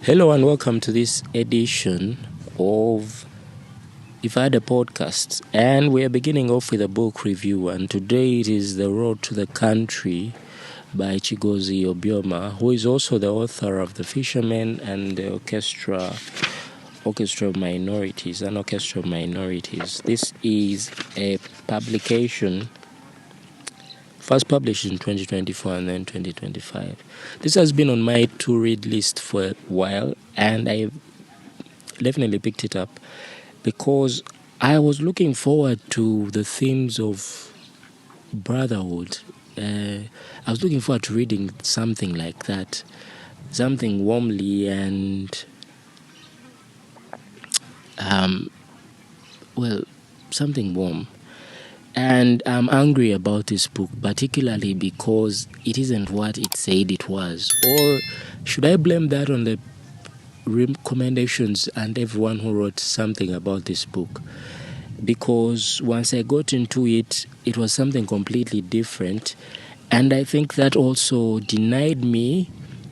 Hello and welcome to this edition of If I Had a Podcast. And we are beginning off with a book review, and today it is The Road to the Country by Chigozie Obioma, who is also the author of The Fisherman and the Orchestra of Minorities, an Orchestra of Minorities. This is a publication first published in 2024 and then 2025. This has been on my to-read list for a while, and I definitely picked it up because I was looking forward to the themes of brotherhood. I was looking forward to reading something like that, something warmly and something warm. And I'm angry about this book, particularly because it isn't what it said it was. Or should I blame that on the recommendations and everyone who wrote something about this book? Because once I got into it, it was something completely different. And I think that also denied me,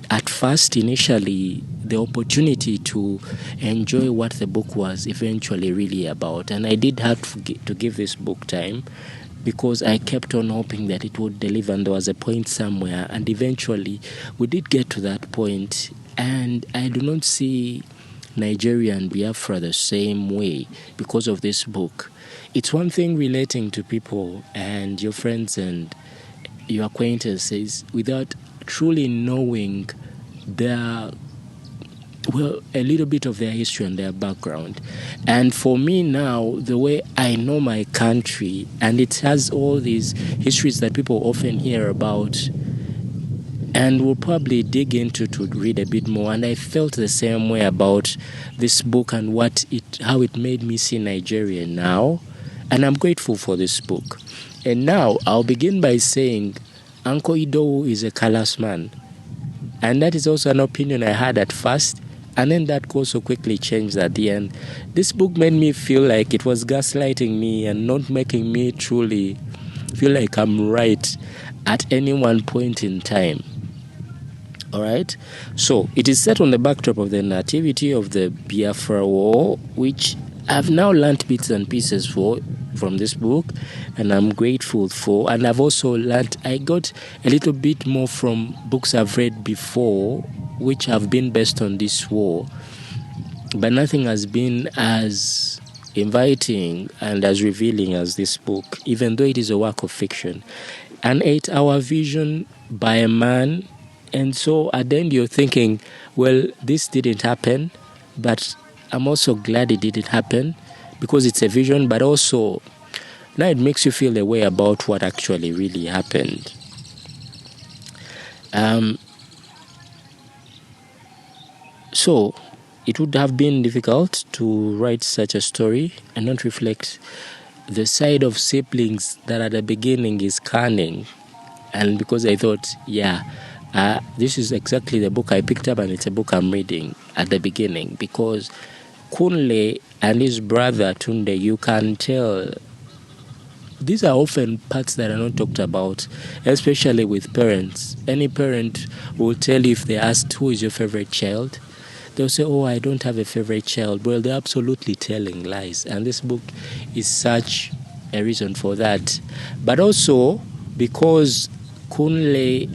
at first, initially, the opportunity to enjoy what the book was eventually really about. And I did have to give this book time because I kept on hoping that it would deliver, and there was a point somewhere. And eventually, we did get to that point. And I do not see Nigeria and Biafra the same way because of this book. It's one thing relating to people and your friends and your acquaintances without truly knowing a little bit of their history and their background. And for me now, the way I know my country, and it has all these histories that people often hear about and will probably dig into to read a bit more. And I felt the same way about this book and how it made me see Nigeria now. And I'm grateful for this book. And now I'll begin by saying Uncle Idowu is a callous man. And that is also an opinion I had at first. And then that also quickly changed at the end. This book made me feel like it was gaslighting me and not making me truly feel like I'm right at any one point in time. All right? So it is set on the backdrop of the nativity of the Biafra War, which I've now learned bits and pieces from this book, and I'm grateful for. And I've also learned, I got a little bit more from books I've read before, which have been based on this war. But nothing has been as inviting and as revealing as this book, even though it is a work of fiction. An 8-hour vision by a man. And so at the end you're thinking, well, this didn't happen, but I'm also glad it didn't happen because it's a vision, but also now it makes you feel a way about what actually really happened. So it would have been difficult to write such a story and not reflect the side of siblings that at the beginning is cunning. And because I thought, this is exactly the book I picked up, and it's a book I'm reading at the beginning, because Kunle and his brother Tunde, you can tell these are often parts that are not talked about, especially with parents. Any parent will tell you, if they asked who is your favorite child, they'll say, oh, I don't have a favorite child. Well, they're absolutely telling lies, and this book is such a reason for that. But also because Kunle,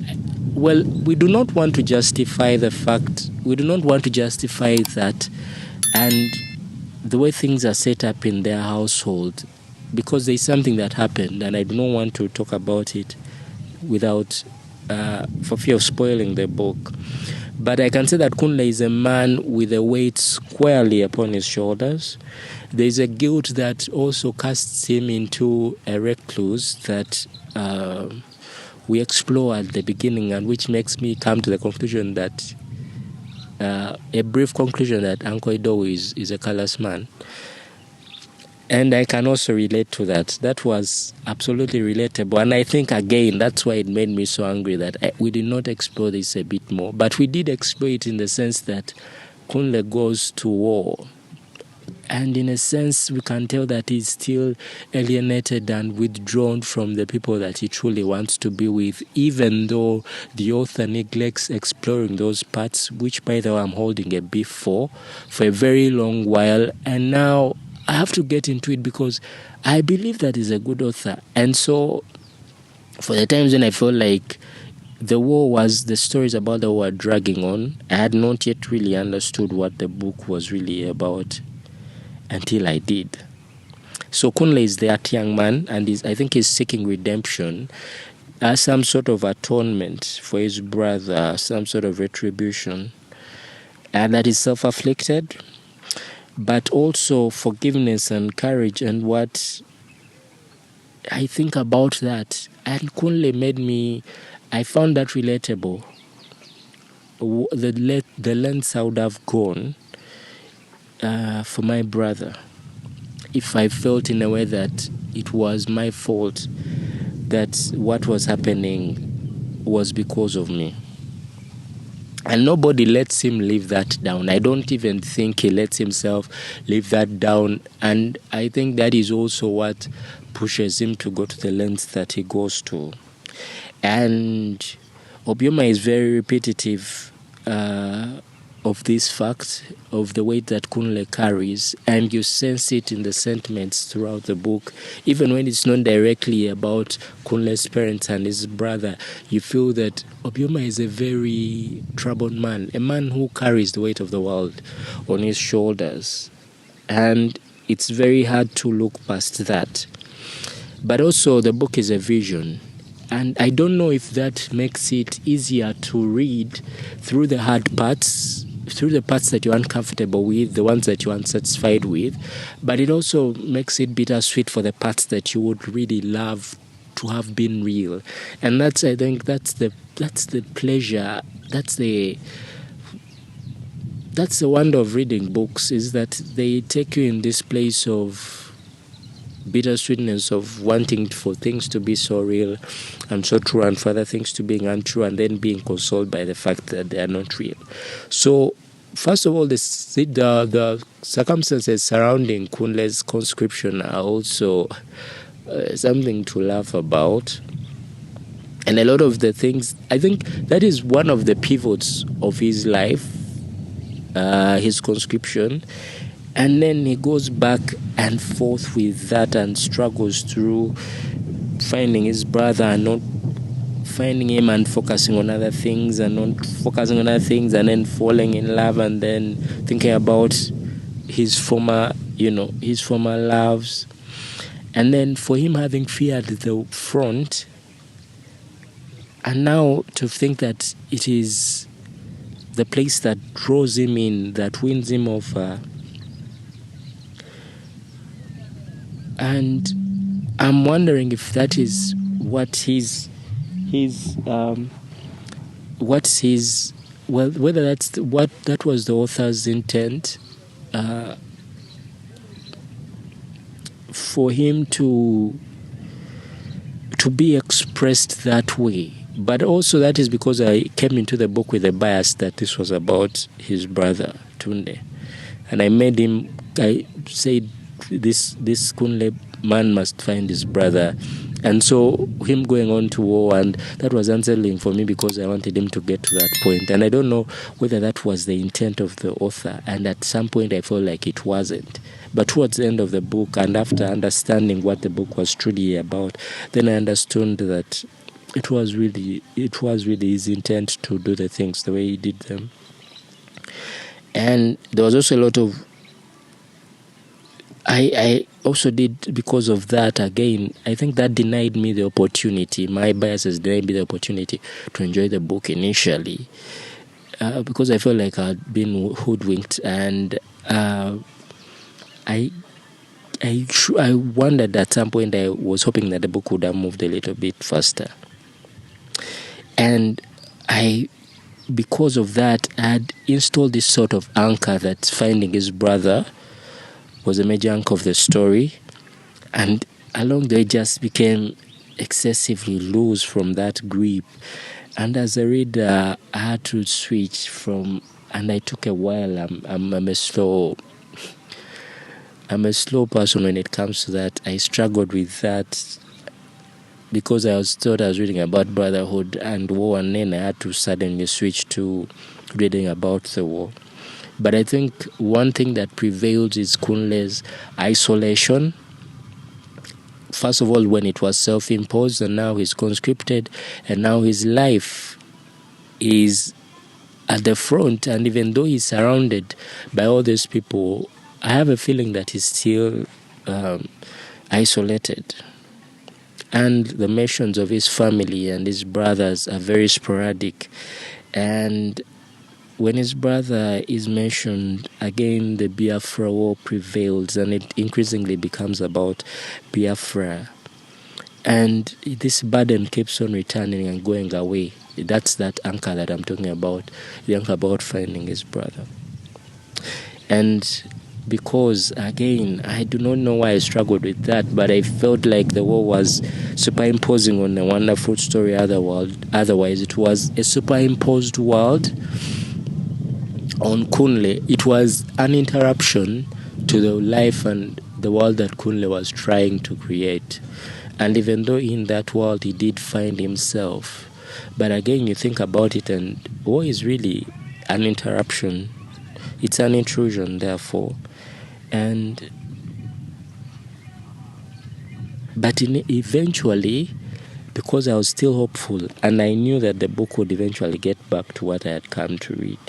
we do not want to justify the fact, we do not want to justify that and the way things are set up in their household, because there's something that happened and I do not want to talk about it without, for fear of spoiling the book. But I can say that Kunle is a man with a weight squarely upon his shoulders. There's a guilt that also casts him into a recluse that we explore at the beginning, and which makes me come to the conclusion that a brief conclusion that Uncle Idowu is a callous man. And I can also relate to that. That was absolutely relatable. And I think, again, that's why it made me so angry that we did not explore this a bit more. But we did explore it in the sense that Kunle goes to war And in a sense, we can tell that he's still alienated and withdrawn from the people that he truly wants to be with, even though the author neglects exploring those parts, which, by the way, I'm holding a beef for a very long while. And now I have to get into it because I believe that he's a good author. And so for the times when I felt like the stories about the war dragging on, I had not yet really understood what the book was really about until I did. So Kunle is that young man, and I think he's seeking redemption as some sort of atonement for his brother, some sort of retribution, and that is self-afflicted, but also forgiveness and courage. And what I think about that, and Kunle I found that relatable. The lengths I would have gone for my brother if I felt in a way that it was my fault, that what was happening was because of me. And nobody lets him live that down. I don't even think he lets himself live that down. And I think that is also what pushes him to go to the lengths that he goes to. And Obioma is very repetitive of this fact, of the weight that Kunle carries, and you sense it in the sentiments throughout the book. Even when it's not directly about Kunle's parents and his brother, you feel that Obioma is a very troubled man, a man who carries the weight of the world on his shoulders. And it's very hard to look past that. But also the book is a vision. And I don't know if that makes it easier to read through the hard parts, through the parts that you're uncomfortable with, the ones that you're unsatisfied with, but it also makes it bittersweet for the parts that you would really love to have been real. And I think that's the pleasure, that's the wonder of reading books, is that they take you in this place of bittersweetness, of wanting for things to be so real and so true, and for other things to being untrue, and then being consoled by the fact that they are not real. So first of all, the circumstances surrounding Kunle's conscription are also something to laugh about. And a lot of the things, I think that is one of the pivots of his life, his conscription. And then he goes back and forth with that and struggles through finding his brother and not finding him, and focusing on other things and not focusing on other things, and then falling in love, and then thinking about his former loves. And then for him having feared the front, and now to think that it is the place that draws him in, that wins him over. And I'm wondering if that is whether that's what that was the author's intent, for him to be expressed that way. But also that is because I came into the book with a bias that this was about his brother Tunde, and I said this Kunle man must find his brother. And so him going on to war, and that was unsettling for me because I wanted him to get to that point. And I don't know whether that was the intent of the author, and at some point I felt like it wasn't. But towards the end of the book, and after understanding what the book was truly about, then I understood that it was really his intent to do the things the way he did them. And there was also a lot of I also did, because of that, again, I think that denied me the opportunity. My biases denied me the opportunity to enjoy the book initially, because I felt like I'd been hoodwinked, and I wondered at some point, I was hoping that the book would have moved a little bit faster. And because of that, I had installed this sort of anchor that finding his brother was a major anchor of the story, and along the way just became excessively loose from that grip. And as a reader, I had to switch from, and I took a while. I'm a slow I'm a slow person when it comes to that. I struggled with that because I was reading about brotherhood and war, and then I had to suddenly switch to reading about the war. But I think one thing that prevails is Kunle's isolation. First of all, when it was self-imposed, and now he's conscripted, and now his life is at the front, and even though he's surrounded by all these people, I have a feeling that he's still isolated. And the mentions of his family and his brothers are very sporadic. And when his brother is mentioned, again the Biafra War prevails, and it increasingly becomes about Biafra. And this burden keeps on returning and going away. That's that anchor that I'm talking about, the anchor about finding his brother. And because, again, I do not know why I struggled with that, but I felt like the war was superimposing on a wonderful story otherwise. It was a superimposed world on Kunle. It was an interruption to the life and the world that Kunle was trying to create. And even though in that world he did find himself, but again you think about it, and war is really an interruption. It's an intrusion, therefore. But eventually, because I was still hopeful, and I knew that the book would eventually get back to what I had come to read,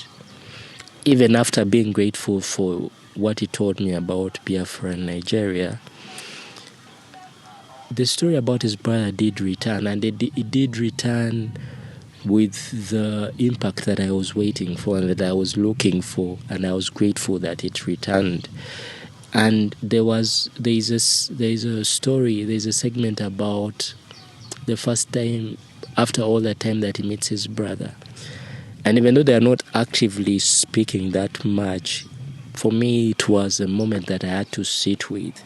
even after being grateful for what it told me about Biafra and Nigeria, the story about his brother did return, and it did return with the impact that I was waiting for and that I was looking for, and I was grateful that it returned. And there's a segment about the first time, after all the time that he meets his brother. And even though they are not actively speaking that much, for me it was a moment that I had to sit with.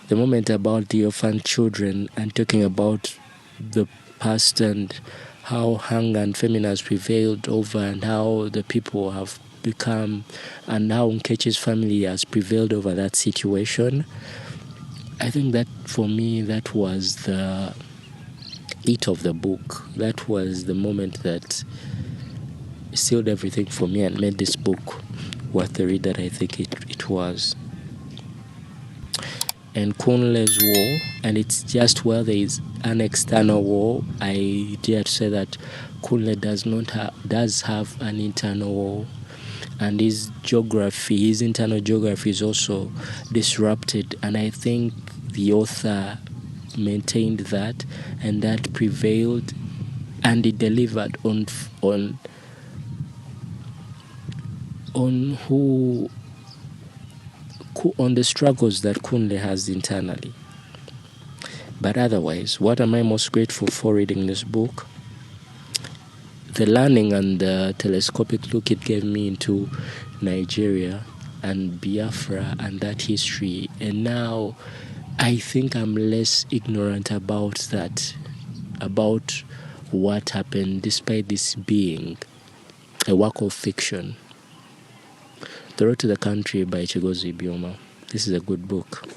The moment about the orphan children, and talking about the past and how hunger and famine has prevailed over, and how the people have become, and how Nkechi's family has prevailed over that situation. I think that for me, that was the heat of the book. That was the moment that sealed everything for me and made this book worth the read that I think it was. And Kunle's war, and it's just where there is an external war, I dare to say that Kunle does have an internal war, and his internal geography is also disrupted, and I think the author maintained that, and that prevailed, and it delivered on the struggles that Kunle has internally. But otherwise, what am I most grateful for reading this book? The learning and the telescopic look it gave me into Nigeria and Biafra and that history. And now I think I'm less ignorant about that, about what happened, despite this being a work of fiction. The Road to the Country by Chigozie Obioma. This is a good book.